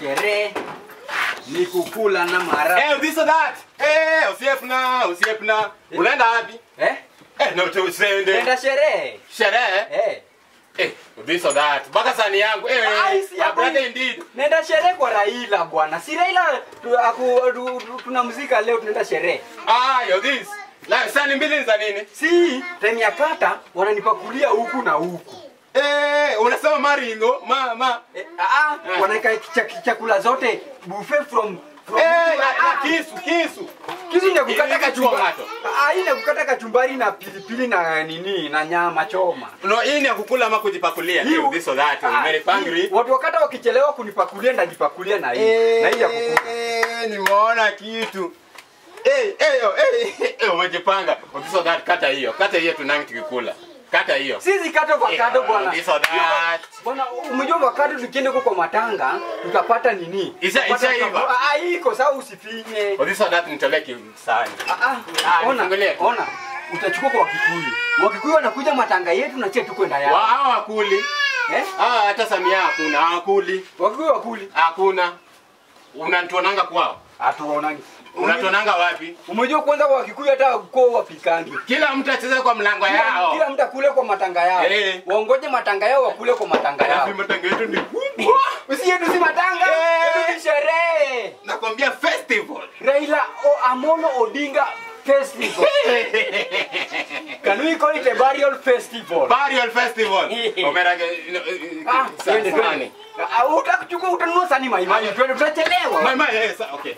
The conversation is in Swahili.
Sherehe ni kukula na mara. This or that. Usiepna. Unaenda wapi? No tusende. Nenda sherehe. Sherehe? This or that. Baka sani yangu. Brother indeed. Nenda sherehe kwa Raila bwana. Si Raila tunamzika leo tunaenda sherehe. This. La sani mbili za nini? Si, time ya kata wananipakulia huku na huku. Unasema maringo, Wanaika chakula zote buffet from kisu. Kisu ndio kukata kachumbari. Hii ni kukata kachumbari na pilipili na nini na nyama choma. No, hii ni ya kukula ama kujipakulia. This or that. Very hungry. Watu wakata wakichelewa kunipakulia ndajipakulia na hii. Na hii ya kukula. Nimeona kitu. Umejipanga. This or that, kata hiyo tunangi tukikula. Kata hiyo. Sisi kata avocado bwana. This or that. Bwana umejua avocado tukienda huko kwa matanga tutapata nini? Isa hiva. Iko sawa usifinye. This or that nitoleki sana. Ona. Utachukua kwa Wakikuyu. Wakikuyu wanakuja matanga yetu na chetu kwenda yao. Hao wakuli. Hata Samia hakuna. Hawakuli. Wakikuyu wakuli. Hakuna. Unanituonanga kwao? Hatuonangi. Unatuonanga wapi? Umejua kwanza kwa Wakikuyu hata kwa wapikangi. Kila mtu acheze kwa mlango yao. Kila mtu akule kwa matanga yao. Waongoje matanga yao wakule kwa matanga yao. Matanga yetu ni kubwa. Yetu si matanga. Yetu ni sherehe. Nakwambia festival. Raila Amolo Odinga Festival. Can we call it a burial festival? Burial festival. Utanunua sani maimai. Tutachelewa. Maimai, okay.